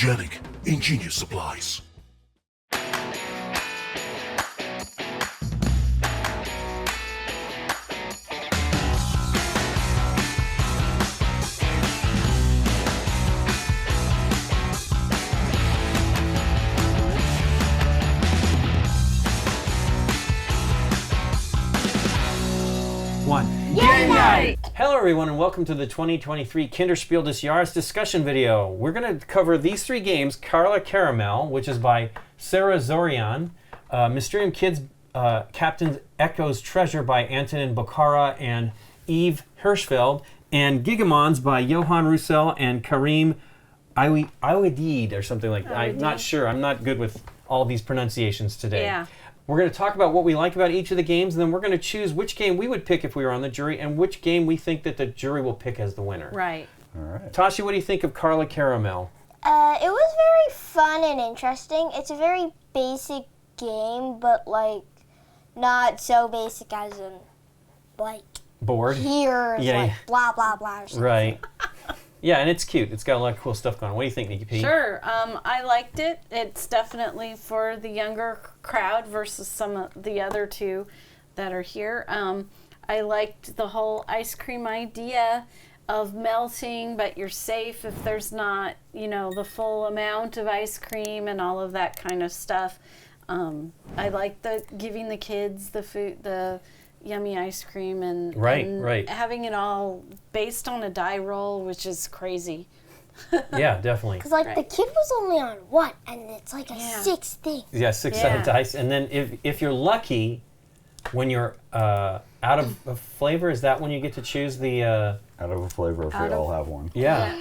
Photogenic, ingenious supplies. GameNight! Hello everyone and welcome to the 2023 Kinderspiel des Jahres discussion video. We're going to cover these three games, Carla Caramel, which is by Sarah Zorian, Mysterium Kids, Captain Echo's Treasure by Antonin Bocara and Eve Hirschfeld, and Gigamons by Johan Roussel and Karim Aouidid or something like that. I'm not sure. I'm not good with all these pronunciations today. Yeah. We're going to talk about what we like about each of the games, and then we're going to choose which game we would pick if we were on the jury and which game we think that the jury will pick as the winner. Right. All right. Tashi, what do you think of Carla Caramel? It was very fun and interesting. It's a very basic game, but like not so basic as in like Bored? here's Yeah, like yeah. blah blah blah or something. Right. Yeah, and it's cute. It's got a lot of cool stuff going on. What do you think, Nikki P? Sure. I liked it. It's definitely for the younger crowd versus some of the other two that are here. I liked the whole ice cream idea of melting, but you're safe if there's not, the full amount of ice cream and all of that kind of stuff. I like giving the kids the food, the yummy ice cream and having it all based on a die roll, which is crazy. Yeah, definitely. Because like the kid was only on one, and it's like a 6 thing. Yeah, six-sided dice. And then if you're lucky, when you're out of a flavor, is that when you get to choose the... Out of a flavor if we all have one. Yeah.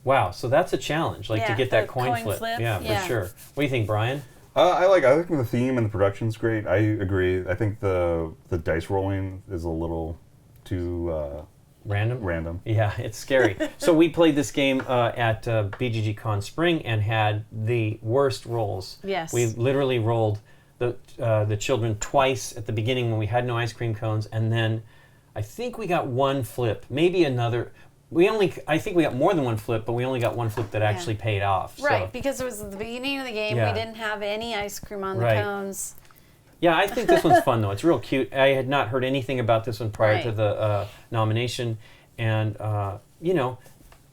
Wow, so that's a challenge, to get that coin flip. Yeah, for sure. What do you think, Brian? I think the theme and the production's great. I agree. I think the dice rolling is a little too Random? Yeah, it's scary. So we played this game at BGG Con Spring and had the worst rolls. Yes. We literally rolled the children twice at the beginning when we had no ice cream cones, and then I think we got one flip, maybe another. I think we got more than one flip, but we only got one flip that actually paid off. Right, so. because it was at the beginning of the game. Yeah. We didn't have any ice cream on the cones. Yeah, I think this one's fun, though. It's real cute. I had not heard anything about this one prior to the nomination. And,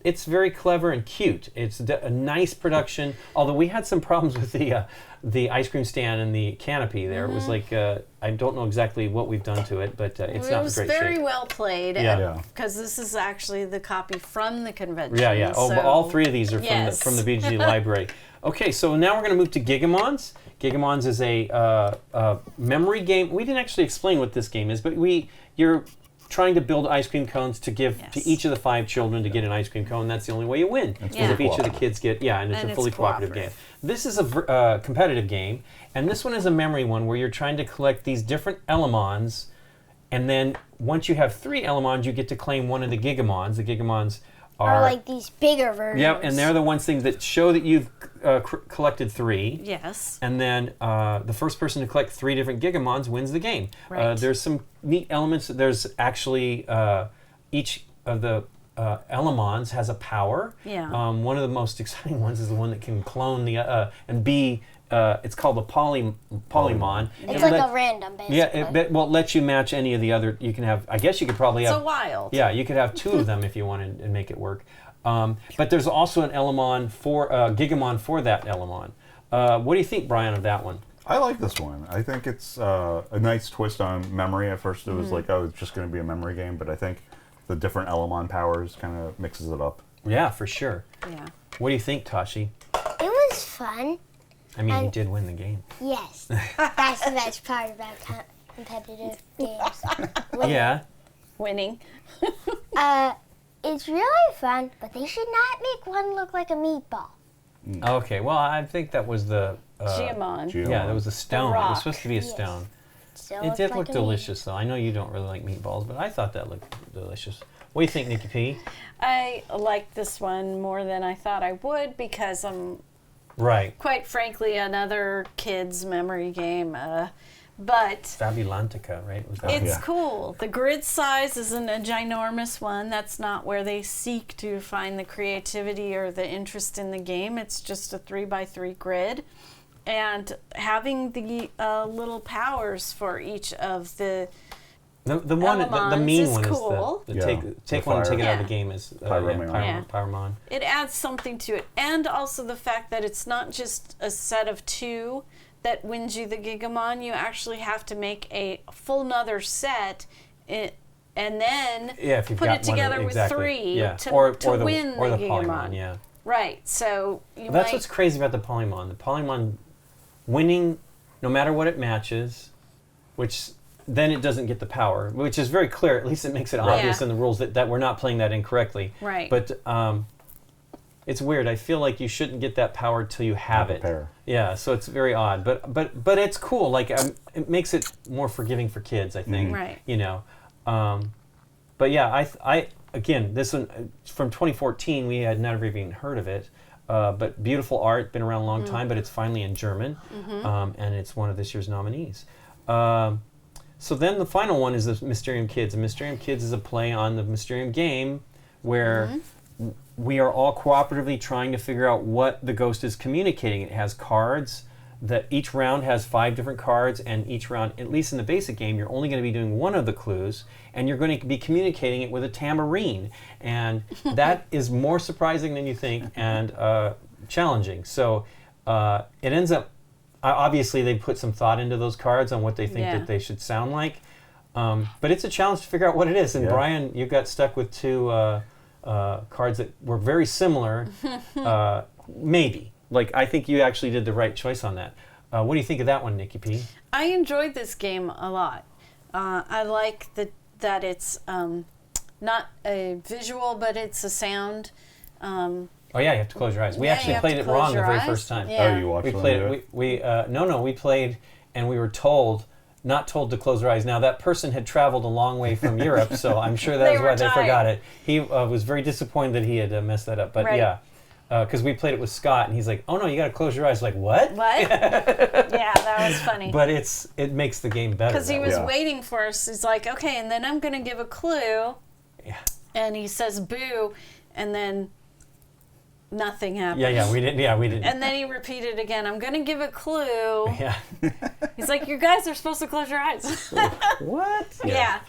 it's very clever and cute. It's a nice production, although we had some problems with the ice cream stand and the canopy there. It was like, I don't know exactly what we've done to it, but it's not in great shape. It was very well played. Yeah. Because this is actually the copy from the convention. Yeah. Oh, so all three of these are from the BGG library. Okay, so now we're going to move to Gigamons. Gigamons is a memory game. We didn't actually explain what this game is, but you're trying to build ice cream cones to give to each of the 5 children to get an ice cream cone. That's the only way you win. Because if each of the kids get, and it's a fully cooperative game. This is a competitive game, and this one is a memory one where you're trying to collect these different Elemons, and then once you have 3 Elemons, you get to claim one of the Gigamons. The Gigamons are like these bigger versions. Yep, and they're the ones that show that you've collected 3. Yes. And then the first person to collect 3 different Gigamons wins the game. Right. There's some neat elements. There's actually each of the Elemons has a power. Yeah. One of the most exciting ones is the one that can clone the and be. It's called a polymon. It's like a random, basically. Yeah, it lets you match any of the other. You can have. I guess you could probably have. It's a wild. Yeah, you could have 2 of them if you wanted and make it work. But there's also an Gigamon for that Elemon. What do you think, Brian, of that one? I like this one. I think it's a nice twist on memory. At first it was like, it's just going to be a memory game, but I think the different Elemon powers kind of mixes it up. Yeah, for sure. Yeah. What do you think, Tashi? It was fun. I mean, you did win the game. Yes. That's the best part about competitive games. Yeah. Winning. It's really fun, but they should not make one look like a meatball. Okay, well, I think that was the... Giamon. Yeah, that was the stone. It was supposed to be a Yes. stone. Still It did like look a delicious, though. I know you don't really like meatballs, but I thought that looked delicious. What do you think, Nikki P? I liked this one more than I thought I would because Right. quite frankly, another kid's memory game. but Fabulantica, right? Was that it's yeah. cool. The grid size isn't a ginormous one. That's not where they seek to find the creativity or the interest in the game. It's just a 3x3 grid. And having the little powers for each of the the one, the mean is one cool. is the take the one and fire. take it out of Yeah. the game is Pyromon. Yeah. Pyromon. It adds something to it. And also the fact that it's not just a set of 2 that wins you the Gigamon. You actually have to make a full nother set and then If you've put got it together with exactly. 3 yeah. to or win or the the Gigamon. Polymon, yeah. Right. So you That's might... what's crazy about the Polymon. The Polymon winning no matter what it matches, which then it doesn't get the power, which is very clear. At least it makes it obvious Yeah. in the rules that we're not playing that incorrectly. Right. But it's weird. I feel like you shouldn't get that power till you have it. Pair. Yeah, so it's very odd, but it's cool. Like it makes it more forgiving for kids, I think. Right. You know, but yeah, I again, this one from 2014, we had never even heard of it. But beautiful art, been around a long time, but it's finally in German, and it's one of this year's nominees. So then the final one is the Mysterium Kids. And Mysterium Kids is a play on the Mysterium game where we are all cooperatively trying to figure out what the ghost is communicating. It has cards that each round has 5 different cards, and each round, at least in the basic game, you're only going to be doing one of the clues, and you're going to be communicating it with a tambourine. And that is more surprising than you think and challenging. So it ends up, obviously they put some thought into those cards on what they think that they should sound like. But it's a challenge to figure out what it is. And Yeah. Brian, you got stuck with 2 cards that were very similar, maybe. Like, I think you actually did the right choice on that. What do you think of that one, Nikki P? I enjoyed this game a lot. I like that it's not a visual, but it's a sound. Oh yeah, you have to close your eyes. We Yeah, actually you have played to it close wrong the your very eyes. first time. Yeah. Oh, you watched We them played do it. We played, and we were told not told to close our eyes. Now that person had traveled a long way from Europe, so I'm sure They that's were why they tired. forgot it. He was very disappointed that he had messed that up. But Right. yeah, because we played it with Scott, and he's like, "Oh no, you got to close your eyes." Like what? What? Yeah, that was funny. But it makes the game better. Because he that was way. Yeah. waiting for us. He's like, okay, and then I'm going to give a clue. Yeah. And he says boo, and then nothing happens. Yeah, we didn't. Yeah, we didn't. And then he repeated again, I'm going to give a clue. yeah. He's like, you guys are supposed to close your eyes. What? Yeah.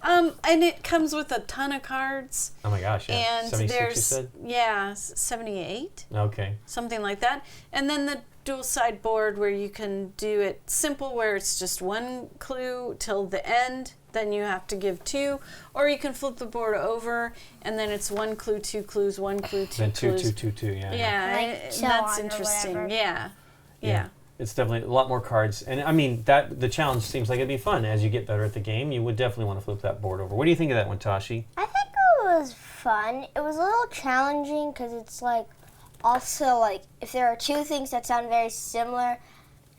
And it comes with a ton of cards. Oh my gosh. Yeah. And 76, you there's, said? 78, Okay. something like that. And then the dual side board where you can do it simple, where it's just one clue till the end. Then you have to give 2, or you can flip the board over, and then it's 1 clue, 2 clues, 1 clue, 2 Then clues. 2, 2, 2, 2. Yeah. Yeah, Like so that's on or interesting. whatever. Yeah. It's definitely a lot more cards, and I mean that the challenge seems like it'd be fun. As you get better at the game, you would definitely want to flip that board over. What do you think of that one, Tashi? I think it was fun. It was a little challenging because it's like also like if there are 2 things that sound very similar,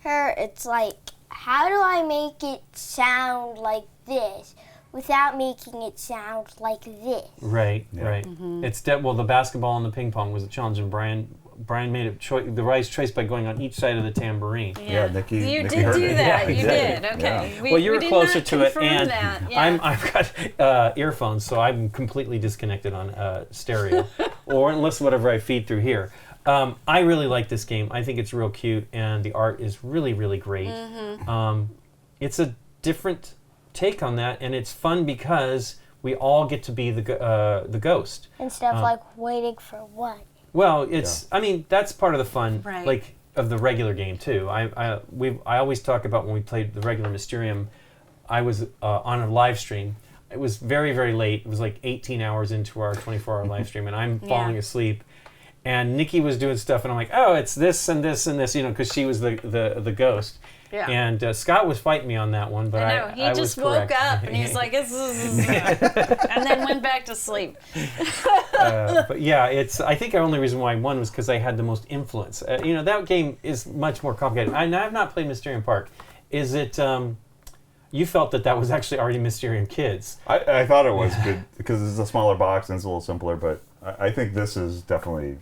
it's like how do I make it sound like this without making it sound like this? Right, Yeah. right. It's well, the basketball and the ping pong was a challenge, and Brian made the right choice by going on each side of the tambourine. Yeah, Nikki You Nikki did heard do it. that. Yeah, You exactly. did. Okay. Yeah. Well, you we were did closer not to it, confirm and that. Yeah. I've got earphones, so I'm completely disconnected on stereo, or unless whatever I feed through here. I really like this game. I think it's real cute, and the art is really, really great. It's a different take on that, and it's fun because we all get to be the ghost. Instead of like waiting for one. Well, it's. I mean, that's part of the fun, Right. like of the regular game too. I always talk about when we played the regular Mysterium. I was on a live stream. It was very, very late. It was like 18 hours into our 24-hour live stream, and I'm falling asleep. And Nikki was doing stuff, and I'm like, oh, it's this and this and this, because she was the ghost. Yeah. And Scott was fighting me on that one, but I know. He was just correct. woke up and he's like, and then went back to sleep. But yeah, I think the only reason why I won was because I had the most influence. That game is much more complicated. I have not played Mysterium Park. Is it? You felt that was actually already Mysterium Kids. I thought it was good because it's a smaller box and it's a little simpler, but I think this is definitely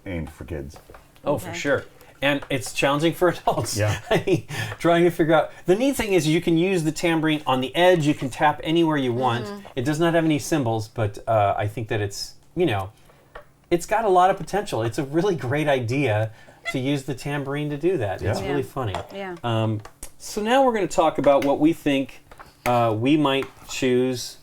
aimed for kids. Oh, for Okay. sure. And it's challenging for adults. Yeah. I mean, trying to figure out. The neat thing is you can use the tambourine on the edge. You can tap anywhere you want. It does not have any cymbals, but I think that it's, it's got a lot of potential. It's a really great idea to use the tambourine to do that. It's Yeah. really funny. Yeah. So now we're going to talk about what we think we might choose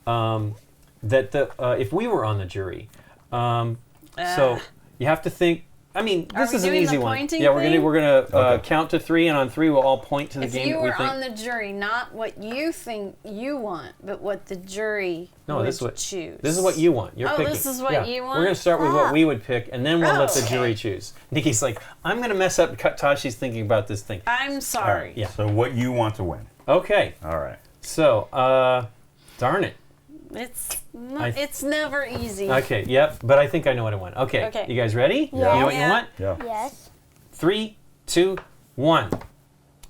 if we were on the jury. So you have to think. I mean, this we is an doing easy the one. pointing Yeah, we're thing? gonna count to 3, and on 3 we'll all point to the If game you that we were think. on the jury, not what you think you want, but what the jury would this is what choose. This is what you want. You're Oh, picking. this is what you want? We're gonna start with what we would pick, and then we'll let the okay. jury choose. Nikki's like, I'm gonna mess up. Tashi's thinking about this thing. I'm sorry. Yeah. So what you want to win? Okay. All right. So, darn it. It's never easy. Okay. Yep. But I think I know what I want. Okay. Okay. You guys ready? Yeah. You know what you Yeah. want? Yeah. Yes. 3, 2, 1.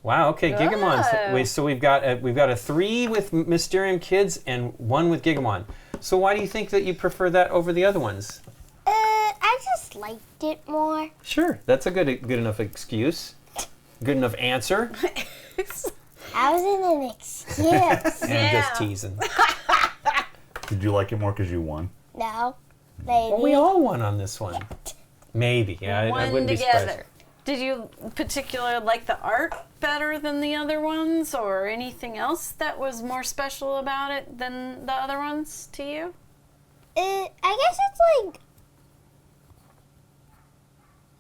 Wow. Okay. Gigamon. Oh. So we've got a 3 with Mysterium Kids and 1 with Gigamon. So why do you think that you prefer that over the other ones? I just liked it more. Sure. That's a good enough excuse. Good enough answer. I was in an excuse. And just teasing. Did you like it more because you won? No. Maybe. Well, we all won on this one. Maybe. Yeah. I One wouldn't be together. surprised. Did you particularly like the art better than the other ones, or anything else that was more special about it than the other ones to you? I guess it's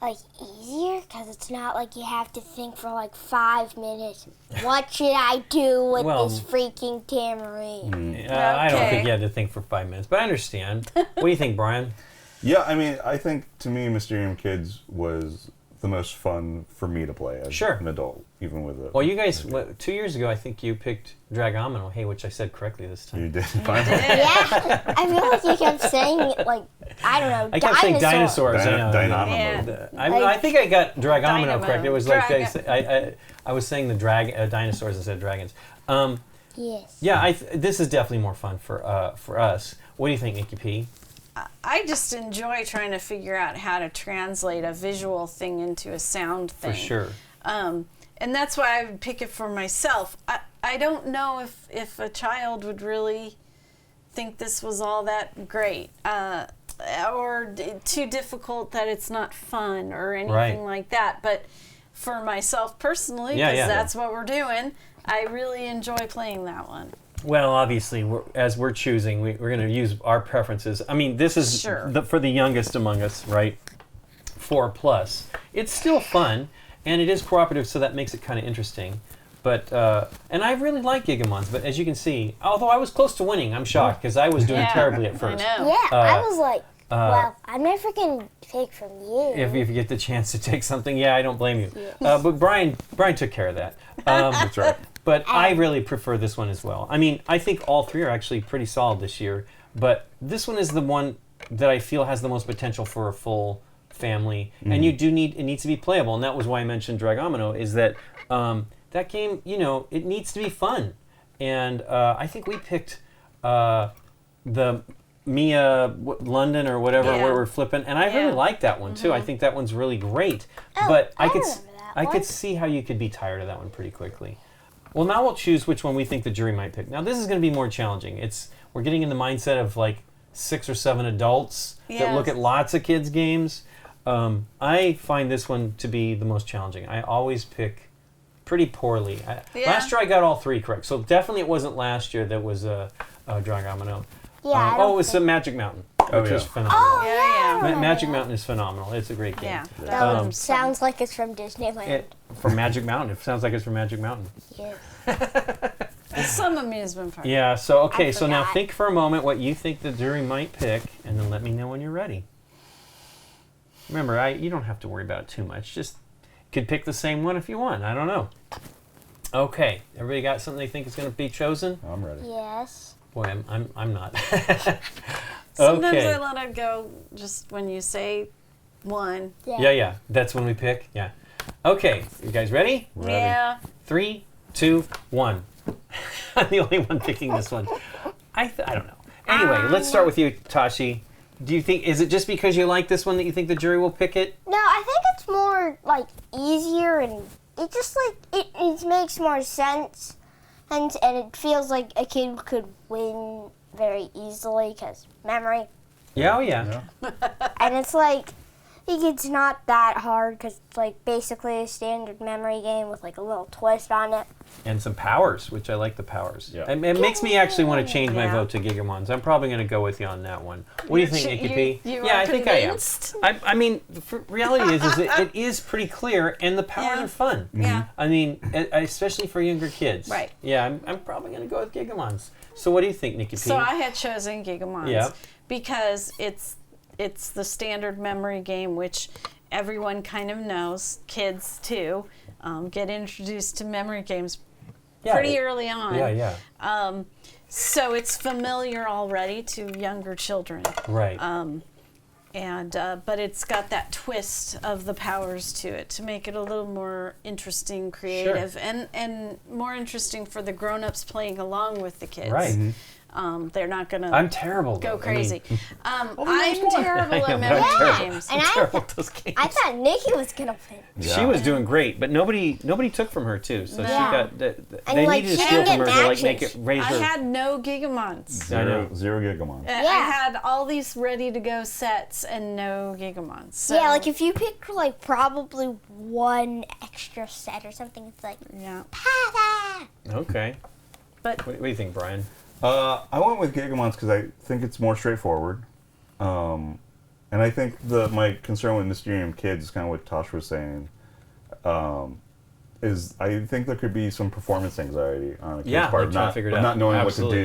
like easier because it's not like you have to think for like 5 minutes. What should I do with Well, this freaking tambourine? I don't Okay. think you had to think for 5 minutes, but I understand. What do you think, Brian? Yeah, I mean, I think to me, Mysterium Kids was the most fun for me to play as Sure. an adult, even with it. Well, you guys, 2 years ago, I think you picked Dragomino, hey, which I said correctly this time. You did finally. Yeah, I feel like you kept saying it like, I don't know, I kept saying dinosaur. dinosaurs. I know. Dynamo. Yeah. I think I got Dragomino Dynamo. correct. It was like Draga- I was saying the dinosaurs instead of dragons. Yes. Yeah, this is definitely more fun for us. What do you think, Nikki P? I just enjoy trying to figure out how to translate a visual thing into a sound thing. For sure. And that's why I would pick it for myself. I don't know if a child would really think this was all that great or too difficult that it's not fun or anything Right. like that. But for myself personally, Yeah, because yeah. that's what we're doing, I really enjoy playing that one. Well, obviously, as we're choosing, we're going to use our preferences. I mean, this is Sure. for the youngest among us, right? 4+. It's still fun, and it is cooperative, so that makes it kind of interesting. But and I really like Gigamons, but as you can see, although I was close to winning, I'm shocked because I was doing Yeah, terribly at first. I know. Yeah, I was like, well, I'm never going to pick from you. If you get the chance to take something, yeah, I don't blame you. But Brian took care of that. That's right. But I really prefer this one as well. I mean, I think all 3 are actually pretty solid this year, but this one is the one that I feel has the most potential for a full family. And it needs to be playable, and that was why I mentioned Dragomino, is that that game, it needs to be fun. And I think we picked the Mia London or whatever Yeah. where we're flipping, and I really Yeah. like that one too. I think that one's really great. Oh, But I I could remember that I one. could see how you could be tired of that one pretty quickly. Well, now we'll choose which one we think the jury might pick. Now this is going to be more challenging. We're getting in the mindset of like 6 or 7 adults that look Yes. at lots of kids games. I find this one to be the most challenging. I always pick pretty poorly. Yeah. Last year I got all 3 correct, so definitely it wasn't last year that was Dragomino. Yeah, I don't it was Magic Mountain, which is yeah. phenomenal. Oh, Yeah, yeah. yeah. Magic Mountain is phenomenal. It's a great game. Yeah. That Um, one sounds like it's from Disneyland. From Magic Mountain. It sounds like it's from Magic Mountain. Yes. Some amusement park. Yeah, so okay, I so now forgot. think for a moment what you think the jury might pick, and then let me know when you're ready. Remember, you don't have to worry about it too much. Just could pick the same one if you want. I don't know. Okay, everybody got something they think is going to be chosen? I'm ready. Yes. Boy, I'm not. Sometimes Okay. I let it go just when you say one. Yeah, that's when we pick. Yeah. Okay, you guys ready? Ready. Yeah. 3, 2, 1. I'm the only one picking this one. I don't know. Anyway, let's start with you, Tashi. Do you think, is it just because you like this one that you think the jury will pick it? No, I think it's more like easier, and it just like it makes more sense, and it feels like a kid could win very easily because memory. Yeah, oh yeah. And it's like it's not that hard because it's like basically a standard memory game with like a little twist on it. And some powers, which I like the powers. Yeah. And it makes me actually want to change my Yeah. vote to Gigamons. I'm probably going to go with you on that one. What do you think, Nikki P? You Yeah, are I think convinced? I am. I mean, the reality is it is pretty clear, and the powers Yeah. are fun. Yeah. I mean, especially for younger kids. Right. Yeah, I'm probably going to go with Gigamons. So what do you think, Nikki P? So I had chosen Gigamons Yeah. because it's the standard memory game, which everyone kind of knows. Kids too get introduced to memory games pretty early on. Yeah, yeah. So it's familiar already to younger children. Right. But it's got that twist of the powers to it to make it a little more interesting, creative, and more interesting for the grown-ups playing along with the kids. Right. They're not gonna I'm terrible. go though. crazy. there's I'm one. terrible I know, at but I'm memory terrible. games. And I'm terrible at those games. I thought Nikki was gonna win. She was doing great, but nobody took from her too. So she No. got. They like, needed to she steal didn't from her get to like make matches. it raise I her. had no Gigamons. I know. Zero Gigamon. I Yeah. had all these ready-to-go sets and no Gigamons. So, Yeah, like if you picked like probably one extra set or something, it's like yeah. Papa! Okay. But What do you think, Brian? I went with Gigamons because I think it's more straightforward. And I think my concern with Mysterium Kids is kind of what Tash was saying. Is I think there could be some performance anxiety on a kid's Yeah, part, like trying to figure it of out. not knowing Absolutely. what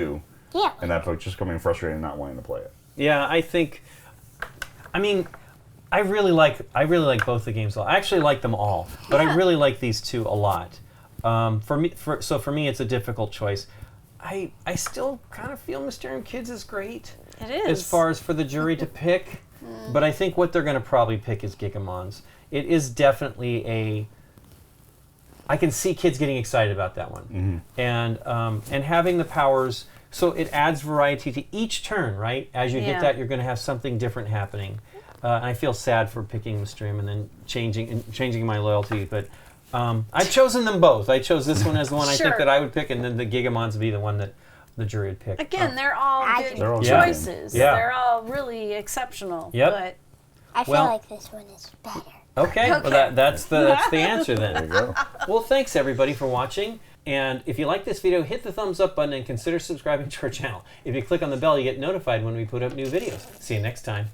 to do, Yeah. and that just coming frustrated and not wanting to play it. Yeah, I think. I mean, I really like both the games a lot. I actually like them all, but I really like these two a lot. For me, it's a difficult choice. I still kind of feel Mysterium Kids is great it is. as far as for the jury to pick, but I think what they're going to probably pick is Gigamons. It is definitely I can see kids getting excited about that one, and having the powers, so it adds variety to each turn. Right, as you Yeah. get that, you're going to have something different happening. And I feel sad for picking Mysterium and then changing my loyalty, but. I've chosen them both. I chose this one as the one I think Sure. that I would pick, and then the Gigamons would be the one that the jury would pick. Again, they're all good They're all good. choices. Yeah. They're all really exceptional. Yep. But I feel Well- like this one is better. Okay, well that's the answer There then. you go. Well, thanks everybody for watching. And if you like this video, hit the thumbs up button and consider subscribing to our channel. If you click on the bell, you get notified when we put up new videos. See you next time.